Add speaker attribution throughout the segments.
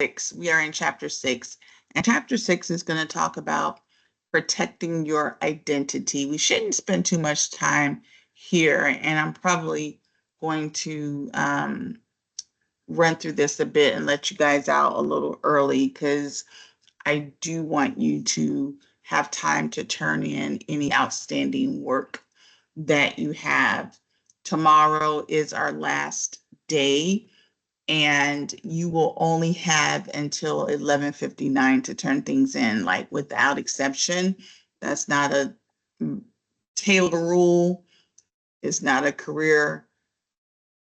Speaker 1: 6. We are in chapter 6. And chapter 6 is going to talk about protecting your identity. We shouldn't spend too much time here, and I'm probably going to run through this a bit and let you guys out a little early because I do want you to have time to turn in any outstanding work that you have. Tomorrow is our last day, and you will only have until 11:59 to turn things in, like without exception. That's not a Taylor rule. It's not a career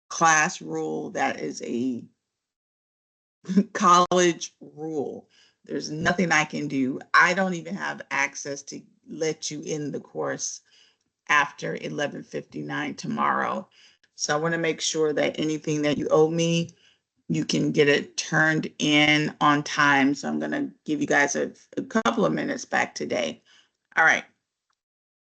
Speaker 1: class rule. That is a college rule. There's nothing I can do. I don't even have access to let you in the course after 11:59 tomorrow. So I want to make sure that anything that you owe me, you can get it turned in on time. So I'm going to give you guys a couple of minutes back today. All right.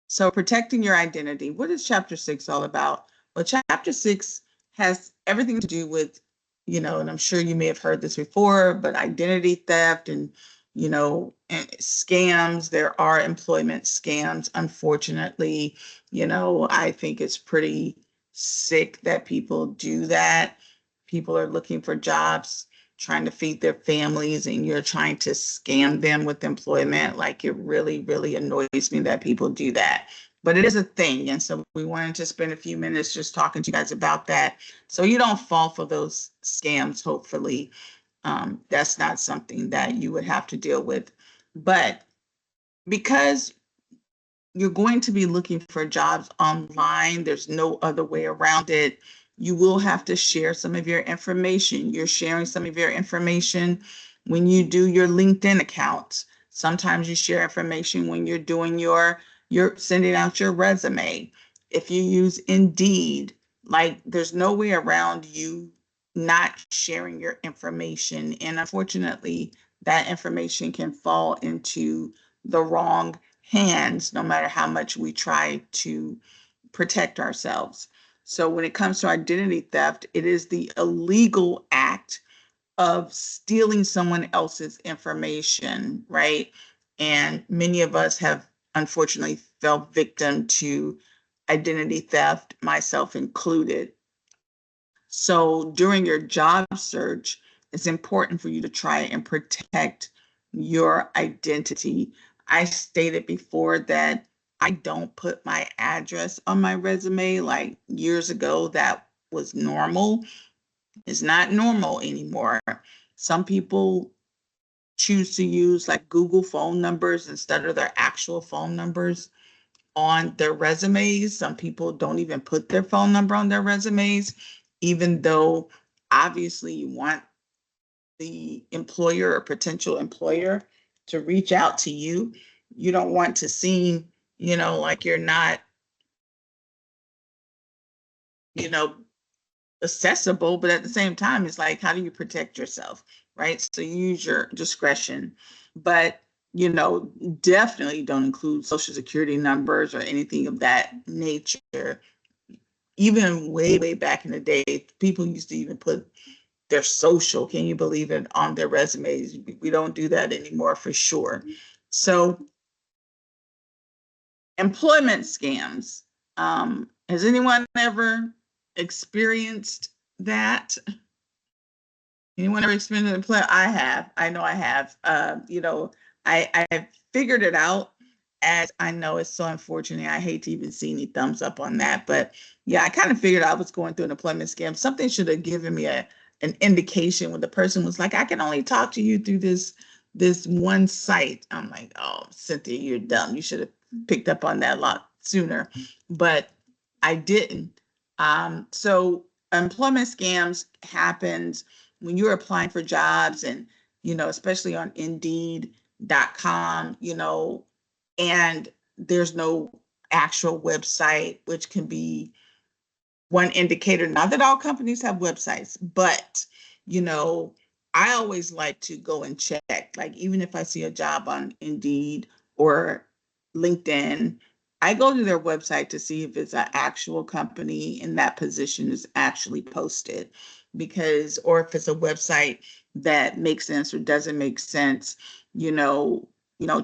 Speaker 1: So protecting your identity. What is chapter 6 all about? Well, chapter 6 has everything to do with, and I'm sure you may have heard this before, but identity theft and, and scams. There are employment scams. Unfortunately, I think it's pretty sick that people do that. People are looking for jobs, trying to feed their families, and you're trying to scam them with employment. Like, it really, really annoys me that people do that. But it is a thing. And so we wanted to spend a few minutes just talking to you guys about that. So you don't fall for those scams, hopefully. That's not something that you would have to deal with. But because you're going to be looking for jobs online, there's no other way around it. You will have to share some of your information. You're sharing some of your information when you do your LinkedIn accounts. Sometimes you share information when you're doing you're sending out your resume. If you use Indeed, like, there's no way around you not sharing your information. And unfortunately, that information can fall into the wrong hands, no matter how much we try to protect ourselves. So when it comes to identity theft, it is the illegal act of stealing someone else's information, right? And many of us have unfortunately fell victim to identity theft, myself included. So during your job search, it's important for you to try and protect your identity. I stated before that I don't put my address on my resume. Like, years ago, that was normal. It's not normal anymore. Some people choose to use like Google phone numbers instead of their actual phone numbers on their resumes. Some people don't even put their phone number on their resumes, even though obviously you want the employer or potential employer to reach out to you. You don't want to seem, like you're not, you know, accessible, but at the same time, it's like, how do you protect yourself, right? So you use your discretion, but definitely don't include social security numbers or anything of that nature. Even way, way back in the day, people used to even put their social, can you believe it, on their resumes. We don't do that anymore, for sure. So employment scams. Has anyone ever experienced that? Anyone ever experienced employment? I have. I know I have. I figured it out, as I know it's so unfortunate. I hate to even see any thumbs up on that, but yeah, I kind of figured I was going through an employment scam. Something should have given me an indication when the person was like, "I can only talk to you through this one site." I'm like, "Oh, Cynthia, you're dumb. You should have picked up on that a lot sooner," but I didn't. So employment scams happens when you're applying for jobs, and especially on Indeed.com, and there's no actual website, which can be one indicator. Not that all companies have websites, but I always like to go and check. Like, even if I see a job on Indeed or LinkedIn, I go to their website to see if it's an actual company and that position is actually posted. because, or if it's a website that makes sense or doesn't make sense,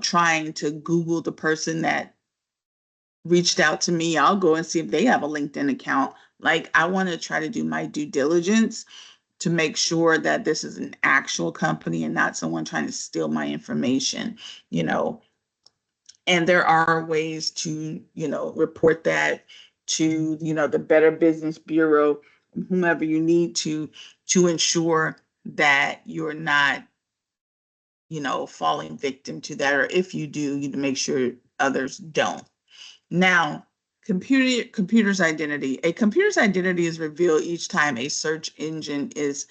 Speaker 1: trying to Google the person that reached out to me, I'll go and see if they have a LinkedIn account. Like, I want to try to do my due diligence to make sure that this is an actual company and not someone trying to steal my information, you know. And there are ways to, report that to, the Better Business Bureau, whomever you need to ensure that you're not, falling victim to that. Or if you do, you make sure others don't. Now, computer's identity. A computer's identity is revealed each time a search engine is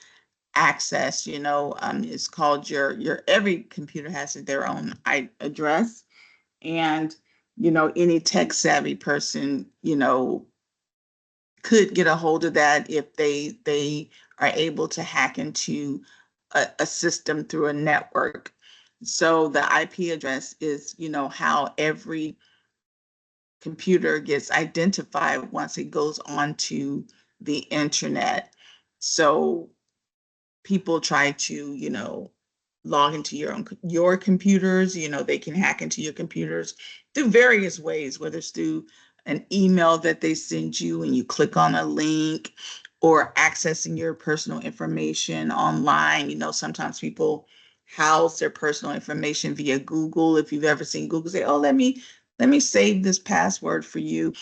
Speaker 1: accessed. It's called your every computer has their own address, and any tech savvy person could get a hold of that if they are able to hack into a system through a network. So the IP address is how every computer gets identified once it goes onto the internet. So people try to, log into your computers. They can hack into your computers through various ways, whether it's through an email that they send you and you click on a link, or accessing your personal information online. Sometimes people house their personal information via Google. If you've ever seen Google say, "Oh, let me save this password for you."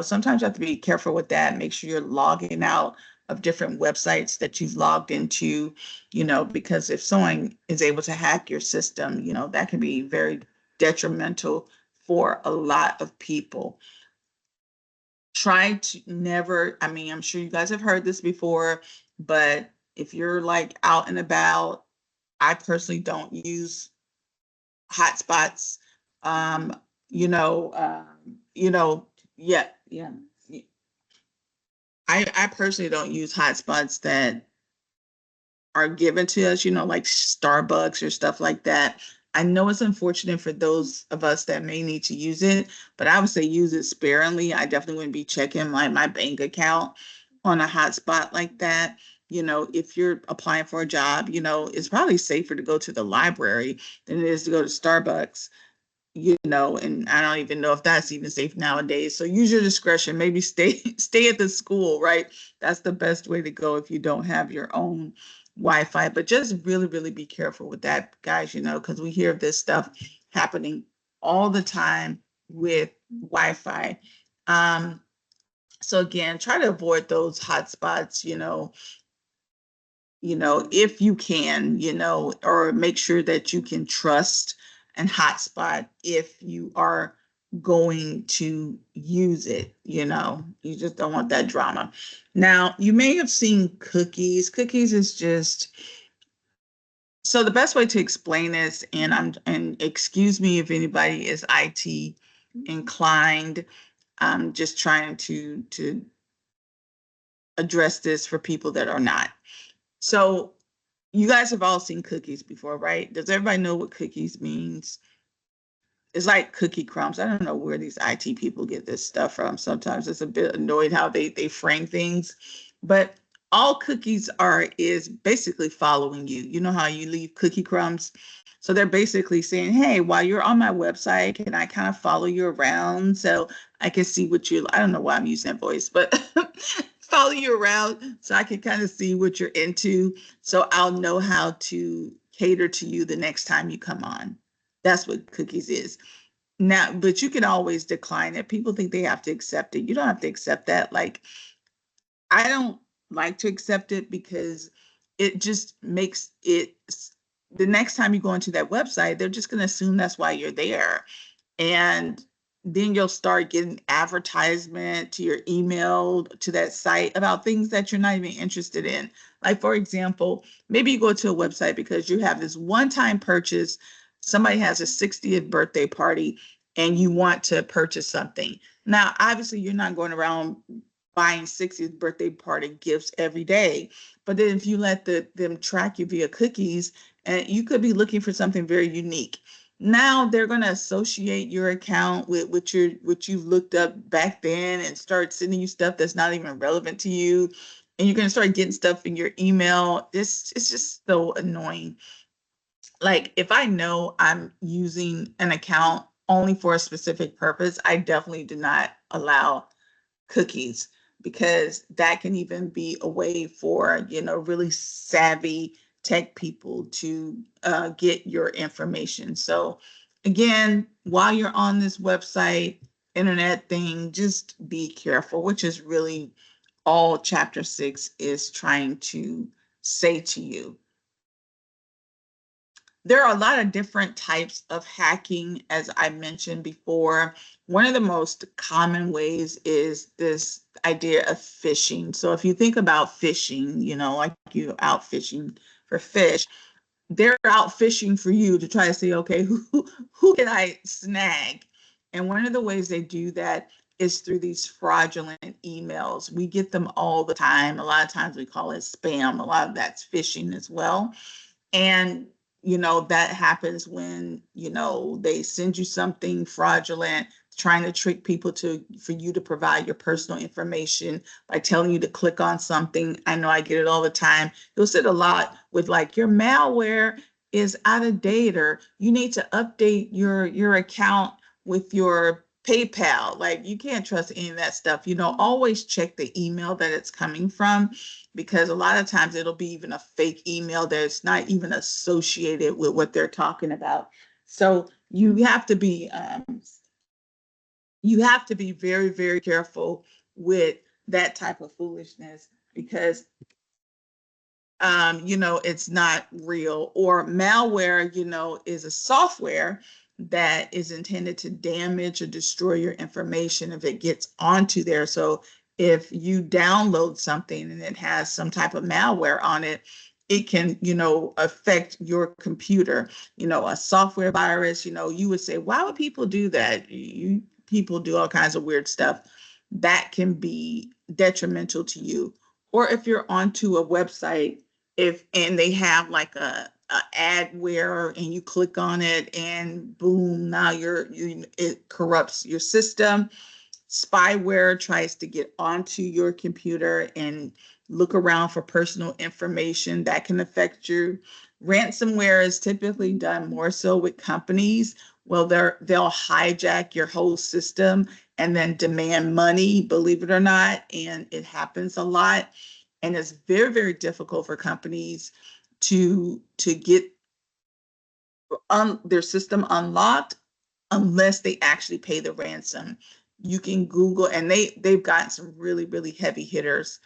Speaker 1: Sometimes you have to be careful with that. Make sure you're logging out of different websites that you've logged into, because if someone is able to hack your system, that can be very detrimental for a lot of people. Try to never, I mean, I'm sure you guys have heard this before, but if you're like out and about, I personally don't use hotspots. Um, you know, yeah, yeah. I personally don't use hotspots that are given to us, like Starbucks or stuff like that. I know it's unfortunate for those of us that may need to use it, but I would say use it sparingly. I definitely wouldn't be checking my bank account on a hotspot like that. If you're applying for a job, it's probably safer to go to the library than it is to go to Starbucks. And I don't even know if that's even safe nowadays. So use your discretion. Maybe stay at the school, right? That's the best way to go if you don't have your own Wi-Fi. But just really, really be careful with that, guys, because we hear of this stuff happening all the time with Wi-Fi. So again, try to avoid those hotspots, if you can, or make sure that you can trust and hotspot if you are going to use it. You just don't want that drama. Now, you may have seen cookies. Cookies is just, so the best way to explain this, and excuse me if anybody is IT inclined, I'm just trying to address this for people that are not. So you guys have all seen cookies before, right? Does everybody know what cookies means? It's like cookie crumbs. I don't know where these IT people get this stuff from. Sometimes it's a bit annoyed how they frame things, but all cookies are is basically following you. You know how you leave cookie crumbs? So they're basically saying, "Hey, while you're on my website, can I kind of follow you around so I can see what you," I don't know why I'm using that voice, but follow you around so I can kind of see what you're into. So I'll know how to cater to you the next time you come on. That's what cookies is. Now, but you can always decline it. People think they have to accept it. You don't have to accept that. Like, I don't like to accept it because it just makes it, the next time you go into that website, they're just going to assume that's why you're there. And then you'll start getting advertisement to your email to that site about things that you're not even interested in. Like, for example, maybe you go to a website because you have this one-time purchase. Somebody has a 60th birthday party and you want to purchase something. Now, obviously, you're not going around buying 60th birthday party gifts every day. But then if you let them track you via cookies, and you could be looking for something very unique. Now they're going to associate your account with what you've looked up back then and start sending you stuff that's not even relevant to you. and you're going to start getting stuff in your email. It's just so annoying. Like if I know I'm using an account only for a specific purpose, I definitely do not allow cookies, because that can even be a way for, really savvy tech people to get your information. So again, while you're on this website, internet thing, just be careful, which is really all chapter 6 is trying to say to you. There are a lot of different types of hacking, as I mentioned before. One of the most common ways is this idea of phishing. So if you think about fishing, like you out fishing for fish, they're out fishing for you to try to say, okay, who can I snag? And one of the ways they do that is through these fraudulent emails. We get them all the time. A lot of times we call it spam. A lot of that's phishing as well. And, that happens when, they send you something fraudulent, trying to trick people for you to provide your personal information by telling you to click on something. I know I get it all the time. You'll sit a lot with like, your malware is out of date, or you need to update your account with your PayPal. Like, you can't trust any of that stuff. Always check the email that it's coming from, because a lot of times it'll be even a fake email that's not even associated with what they're talking about. So you have to be very, very careful with that type of foolishness, because it's not real. Or malware, is a software that is intended to damage or destroy your information if it gets onto there. So if you download something and it has some type of malware on it, it can, affect your computer. A software virus, you would say, why would people do that? People do all kinds of weird stuff that can be detrimental to you. Or if you're onto a website, and they have like a adware, and you click on it, and boom, now it corrupts your system. Spyware tries to get onto your computer and look around for personal information that can affect you. Ransomware is typically done more so with companies. Well, they'll hijack your whole system and then demand money, believe it or not, and it happens a lot. And it's very, very difficult for companies to get their system unlocked unless they actually pay the ransom. You can Google, and they've gotten some really, really heavy hitters,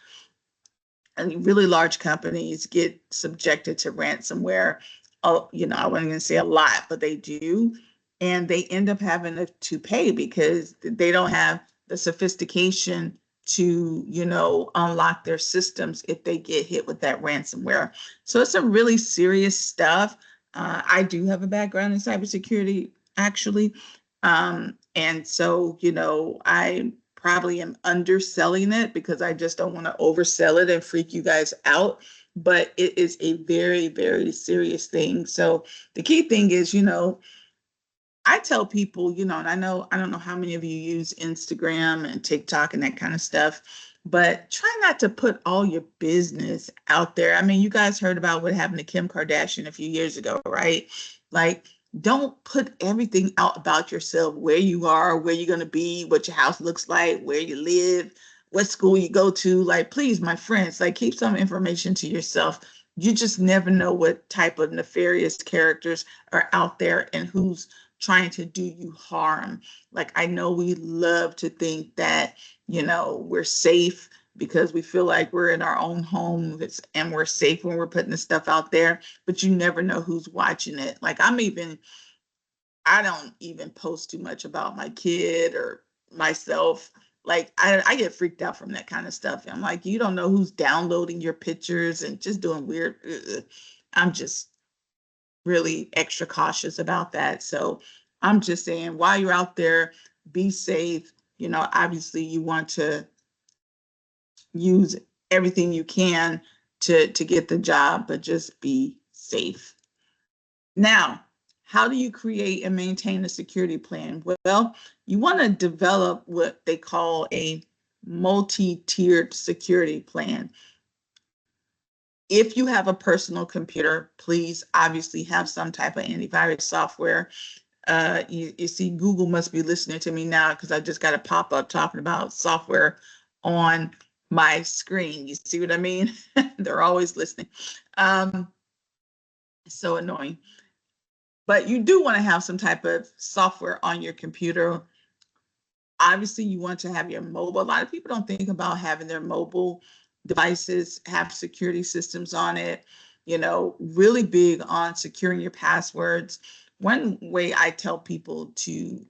Speaker 1: and really large companies get subjected to ransomware. Oh, I wasn't going to say a lot, but they do. And they end up having to pay because they don't have the sophistication to, unlock their systems if they get hit with that ransomware. So it's some really serious stuff. I do have a background in cybersecurity, actually. And so, I probably am underselling it because I just don't want to oversell it and freak you guys out. But it is a very, very serious thing. So the key thing is, I tell people, and I don't know how many of you use Instagram and TikTok and that kind of stuff, but try not to put all your business out there. I mean, you guys heard about what happened to Kim Kardashian a few years ago, right? Like, don't put everything out about yourself, where you are, where you're going to be, what your house looks like, where you live, what school you go to. Like, please, my friends, like, keep some information to yourself. You just never know what type of nefarious characters are out there and who's trying to do you harm. Like, I know we love to think that, we're safe because we feel like we're in our own home, and we're safe when we're putting the stuff out there, but you never know who's watching it. Like, I don't even post too much about my kid or myself. Like, I get freaked out from that kind of stuff. I'm like, you don't know who's downloading your pictures and just doing weird. I'm just really extra cautious about that. So I'm just saying, while you're out there, be safe. Obviously you want to use everything you can to get the job, but just be safe. Now, how do you create and maintain a security plan? Well, you want to develop what they call a multi-tiered security plan. If you have a personal computer, please obviously have some type of antivirus software. You see, Google must be listening to me now because I just got a pop-up talking about software on my screen. You see what I mean? They're always listening. So annoying. But you do want to have some type of software on your computer. Obviously, you want to have your mobile. A lot of people don't think about having their mobile devices have security systems on it. Really big on securing your passwords. One way I tell people to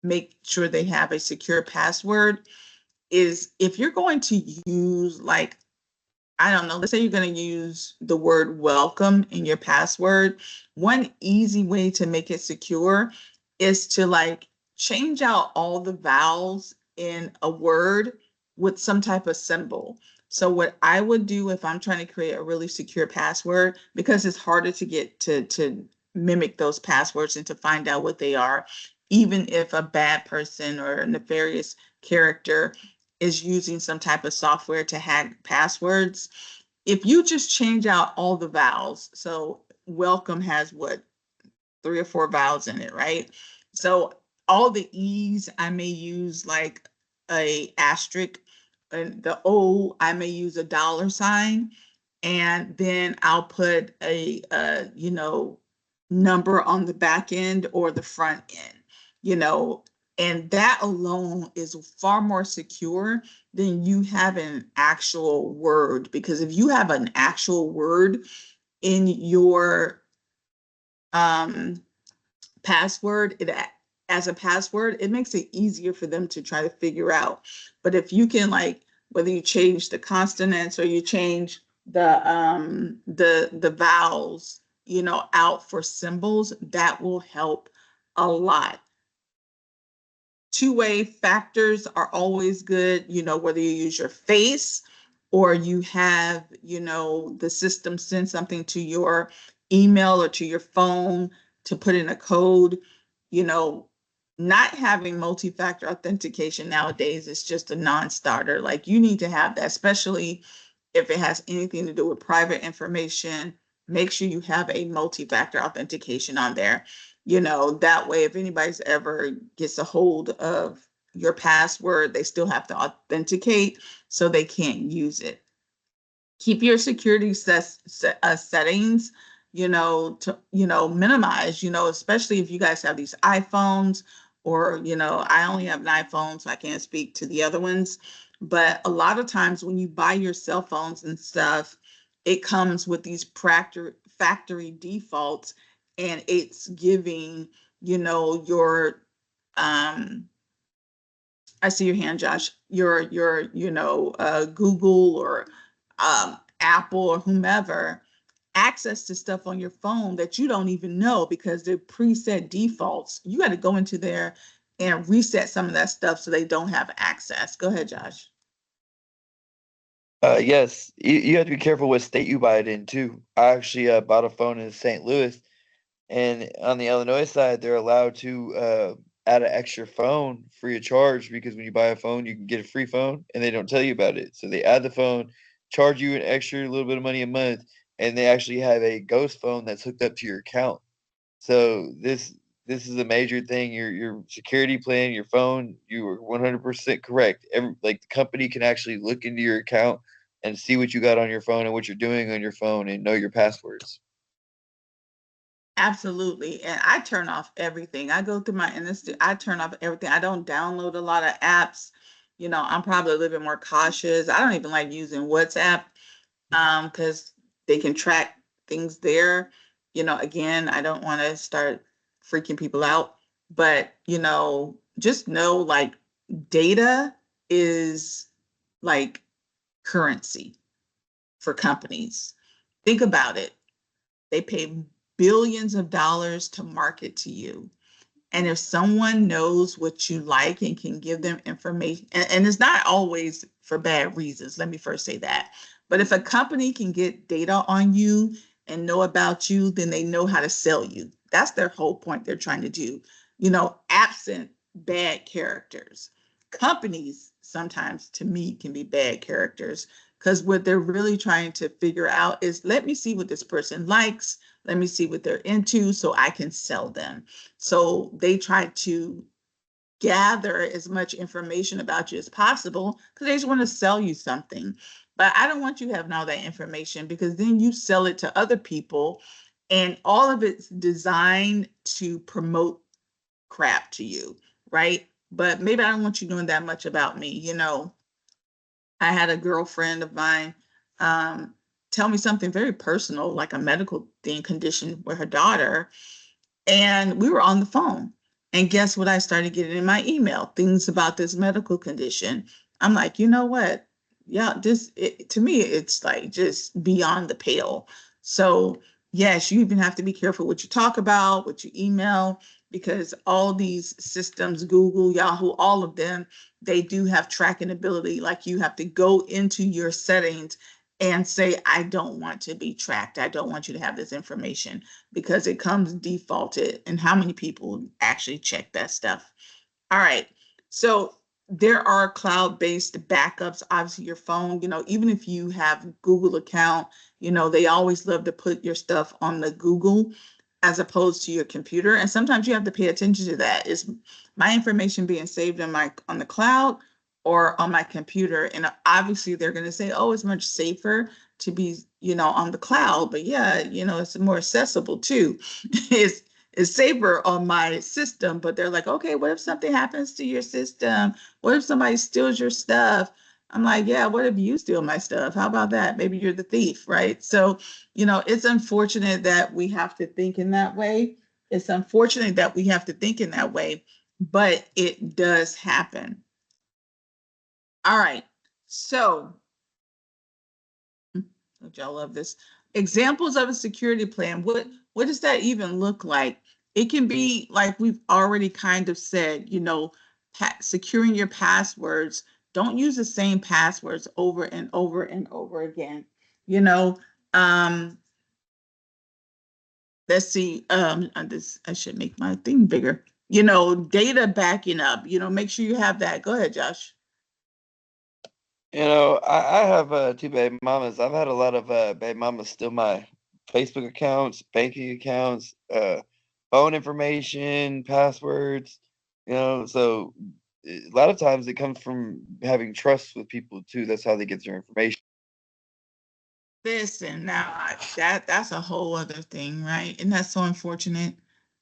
Speaker 1: make sure they have a secure password is if you're going to use, like, I don't know, let's say you're going to use the word welcome in your password. One easy way to make it secure is to like change out all the vowels in a word with some type of symbol. So what I would do if I'm trying to create a really secure password, because it's harder to get to mimic those passwords and to find out what they are, even if a bad person or a nefarious character is using some type of software to hack passwords. If you just change out all the vowels, so welcome has what, 3 or 4 vowels in it, right? So all the E's, I may use like a asterisk, and the O, I may use a $sign, and then I'll put a number on the back end or the front end, you know, and that alone is far more secure than you have an actual word. Because if you have an actual word in your um, password, as a password, it makes it easier for them to try to figure out. But if you can, like, whether you change the consonants or you change the vowels, out for symbols, that will help a lot. Two-way factors are always good, whether you use your face or you have, the system send something to your email or to your phone to put in a code. you know, Not having multi-factor authentication nowadays is just a non-starter. Like, you need to have that, especially if it has anything to do with private information. Make sure you have a multi-factor authentication on there. That way, if anybody's ever gets a hold of your password, they still have to authenticate, so they can't use it. Keep your security settings, to, minimize, especially if you guys have these iPhones, or, I only have an iPhone, so I can't speak to the other ones. But a lot of times when you buy your cell phones and stuff, it comes with these factory defaults, and it's giving, your, I see your hand, Josh. Your Google or Apple or whomever access to stuff on your phone that you don't even know, because they're preset defaults. You got to go into there and reset some of that stuff so they don't have access. Go ahead, Josh.
Speaker 2: Yes, you have to be careful what state you buy it in too. I actually bought a phone in St. Louis, and on the Illinois side, they're allowed to add an extra phone free of charge, because when you buy a phone, you can get a free phone, and they don't tell you about it. So they add the phone, charge you an extra little bit of money a month, and they actually have a ghost phone that's hooked up to your account. So this is a major thing. Your security plan, your phone, you are 100% correct. Like, the company can actually look into your account and see what you got on your phone and what you're doing on your phone and know your passwords.
Speaker 1: Absolutely. And I turn off everything. I go through my Insta, I turn off everything. I don't download a lot of apps. I'm probably a little bit more cautious. I don't even like using WhatsApp, because they can track things there. Again, I don't want to start freaking people out, but just know, like, data is like currency for companies. Think about it. They pay billions of dollars to market to you. And if someone knows what you like and can give them information, and it's not always for bad reasons, let me first say that. But if a company can get data on you and know about you, then they know how to sell you. That's their whole point they're trying to do. Absent bad characters. Companies sometimes, to me, can be bad characters. because what they're really trying to figure out is, let me see what this person likes, let me see what they're into so I can sell them. So they try to gather as much information about you as possible because they just want to sell you something. But I don't want you having all that information, because then you sell it to other people and all of it's designed to promote crap to you, right? But maybe I don't want you knowing that much about me. I had a girlfriend of mine um, tell me something very personal, like a medical thing, condition with her daughter, and we were on the phone. And guess what? I started getting in my email things about this medical condition. I'm like, you know what? Yeah, to me, it's like just beyond the pale. So, yes, you even have to be careful what you talk about, what you email, because all these systems, Google, Yahoo, all of them, they do have tracking ability. Like, you have to go into your settings and say, I don't want to be tracked. I don't want you to have this information, because it comes defaulted. And how many people actually check that stuff? All right. So there are cloud-based backups. Obviously, your phone, even if you have Google account, they always love to put your stuff on the Google as opposed to your computer. And sometimes you have to pay attention to that. Is my information being saved on the cloud or on my computer? And obviously they're going to say, oh, it's much safer to be, on the cloud. But yeah, it's more accessible too. it's is safer on my system, but they're like, okay, what if something happens to your system? What if somebody steals your stuff? I'm like, yeah, what if you steal my stuff? How about that? Maybe you're the thief, right? So, it's unfortunate that we have to think in that way. It's unfortunate that we have to think in that way, but it does happen. All right. So, don't y'all love this? Examples of a security plan. What does that even look like? It can be like we've already kind of said, securing your passwords. Don't use the same passwords over and over and over again. You know, um, let's see. I should make my thing bigger. Data backing up. Make sure you have that. Go ahead, Josh.
Speaker 2: I have two baby mamas. I've had a lot of baby mamas steal my Facebook accounts, banking accounts, phone information, passwords. So a lot of times it comes from having trust with people too. That's how they get their information.
Speaker 1: Listen, now that's a whole other thing, right? And that's so unfortunate.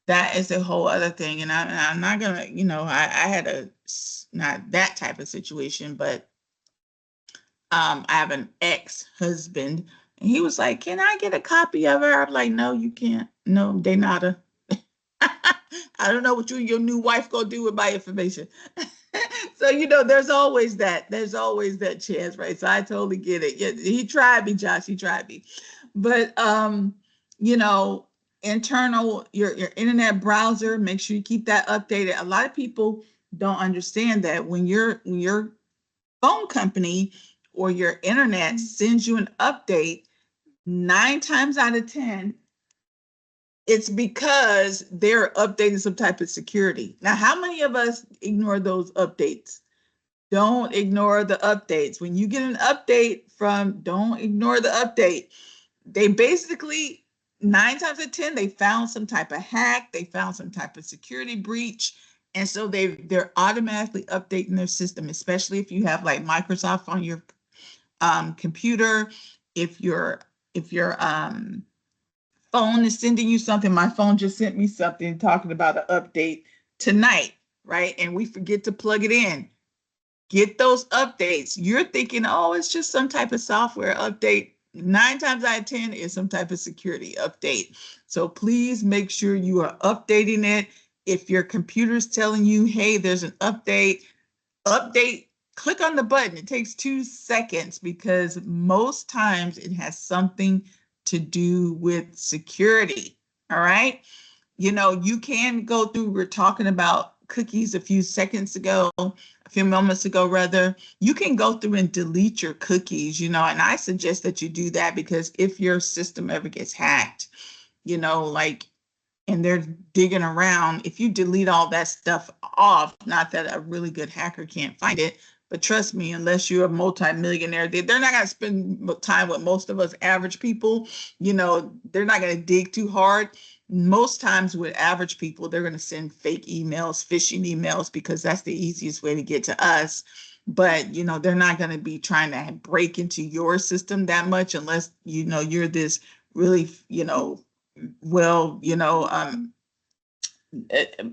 Speaker 1: That is a whole other thing. And I'm not gonna, I had not that type of situation, but I have an ex-husband, and he was like, "Can I get a copy of her?" I'm like, "No, you can't. No, they not a." I don't know what you and your new wife gonna do with my information. So there's always that. There's always that chance, right? So I totally get it. Yeah, he tried me, Josh. He tried me, but you know, internal your internet browser. Make sure you keep that updated. A lot of people don't understand that when your phone company or your internet sends you an update, 9 times out of 10, it's because they're updating some type of security. Now, how many of us ignore those updates? Don't ignore the updates. When you get an update don't ignore the update. They basically, 9 times out of 10, they found some type of hack, they found some type of security breach. And so they're automatically updating their system, especially if you have like Microsoft on your computer. If your phone is sending you something, my phone just sent me something talking about an update tonight, right? And we forget to plug it in. Get those updates. You're thinking, oh, it's just some type of software update. 9 times out of 10 is some type of security update. So please make sure you are updating it. If your computer's telling you, hey, there's an update, click on the button. It takes 2 seconds because most times it has something to do with security. All right. You can go through, we're talking about cookies a few seconds ago, a few moments ago, rather. You can go through and delete your cookies, and I suggest that you do that because if your system ever gets hacked, like, and they're digging around, if you delete all that stuff off, not that a really good hacker can't find it, But trust me, unless you're a multimillionaire, they're not going to spend time with most of us average people. They're not going to dig too hard. Most times with average people, they're going to send fake emails, phishing emails, because that's the easiest way to get to us. But they're not going to be trying to break into your system that much unless you're this really well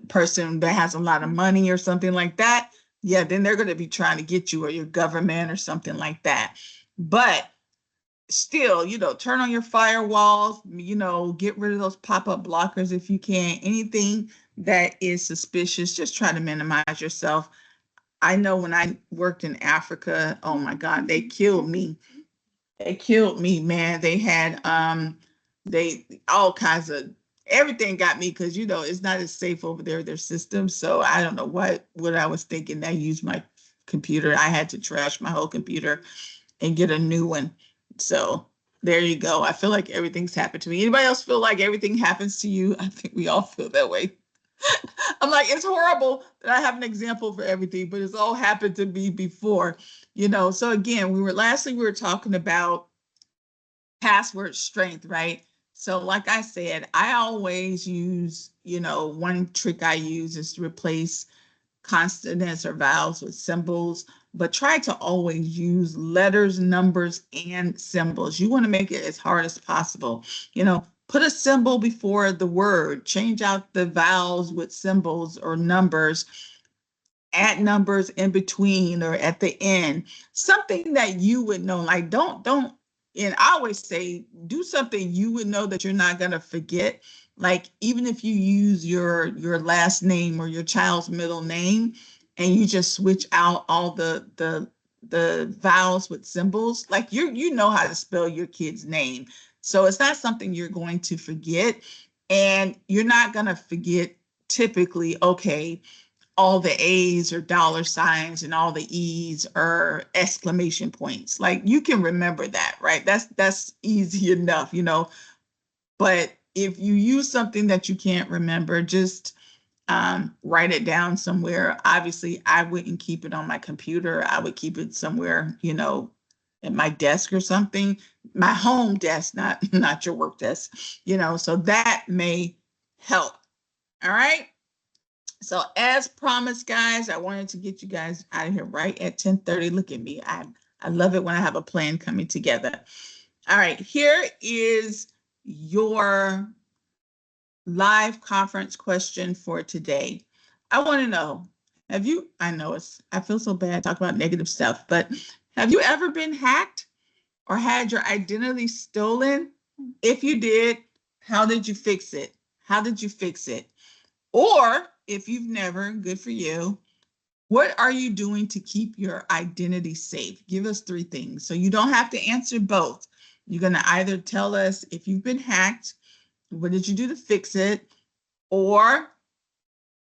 Speaker 1: person that has a lot of money or something like that. Yeah, then they're going to be trying to get you, or your government or something like that. But still, turn on your firewalls, get rid of those pop-up blockers if you can. Anything that is suspicious, just try to minimize yourself. I know when I worked in Africa, oh my God, they killed me. They killed me, man. They had they all kinds of everything got me, because it's not as safe over there, their system. So I don't know what I was thinking. I used my computer. I had to trash my whole computer and get a new one. So there you go. I feel like everything's happened to me. Anybody else feel like everything happens to you? I think we all feel that way. I'm like, it's horrible that I have an example for everything, but it's all happened to me before. So again, lastly, we were talking about password strength, right? So like I said, I always use, one trick I use is to replace consonants or vowels with symbols, but try to always use letters, numbers, and symbols. You want to make it as hard as possible. Put a symbol before the word, change out the vowels with symbols or numbers, add numbers in between or at the end, something that you would know. Like don't and I always say, do something you would know that you're not going to forget. Like, even if you use your last name or your child's middle name, and you just switch out all the vowels with symbols, like you know how to spell your kid's name. So it's not something you're going to forget, and you're not going to forget typically, okay, all the A's are dollar signs and all the E's are exclamation points. Like, you can remember that, right? That's easy enough, But if you use something that you can't remember, just write it down somewhere. Obviously, I wouldn't keep it on my computer. I would keep it somewhere, at my desk or something, my home desk, not your work desk, so that may help. All right. So as promised, guys, I wanted to get you guys out of here right at 10:30. Look at me. I love it when I have a plan coming together. All right, here is your live conference question for today. I want to know, I know I feel so bad talking about negative stuff, but have you ever been hacked or had your identity stolen? If you did, how did you fix it? How did you fix it? Or if you've never, good for you. What are you doing to keep your identity safe? Give us 3 things. So you don't have to answer both. You're going to either tell us if you've been hacked, what did you do to fix it? Or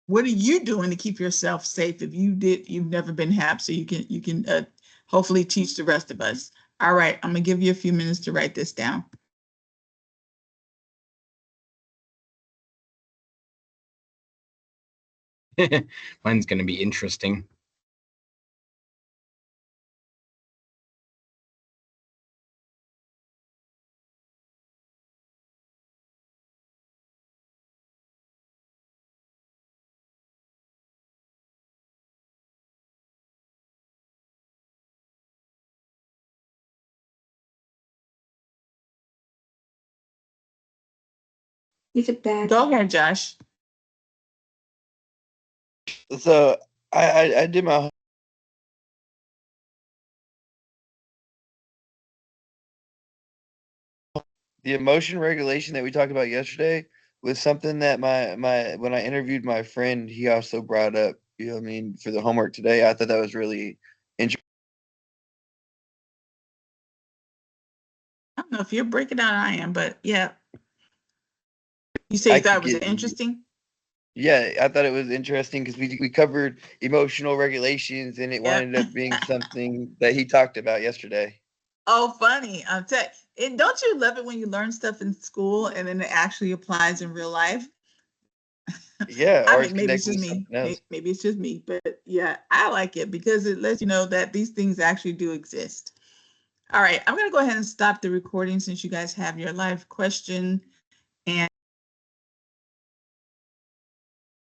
Speaker 1: what are you doing to keep yourself safe if you've never been hacked, so you can hopefully teach the rest of us. All right, I'm going to give you a few minutes to write this down.
Speaker 3: Mine's going to be interesting.
Speaker 1: Is it bad? Go ahead, Josh.
Speaker 2: So I did my the emotion regulation that we talked about yesterday was something that my when I interviewed my friend, he also brought up. You know what I mean, for the homework today. I thought that was really interesting.
Speaker 1: I don't know if you're breaking down, I am, but yeah. You say
Speaker 2: I
Speaker 1: you thought
Speaker 2: could
Speaker 1: it was
Speaker 2: get
Speaker 1: interesting?
Speaker 2: Yeah, I thought it was interesting because we covered emotional regulations, and it
Speaker 1: Yeah.
Speaker 2: wound up being something that he talked about yesterday.
Speaker 1: Oh, funny. And don't you love it when you learn stuff in school and then it actually applies in real life?
Speaker 2: Yeah,
Speaker 1: I
Speaker 2: or
Speaker 1: mean,
Speaker 2: it's
Speaker 1: maybe it's
Speaker 2: connected
Speaker 1: just
Speaker 2: with
Speaker 1: me.
Speaker 2: something else.
Speaker 1: Maybe it's just me, but yeah, I like it because it lets you know that these things actually do exist. All right, I'm going to go ahead and stop the recording since you guys have your live question.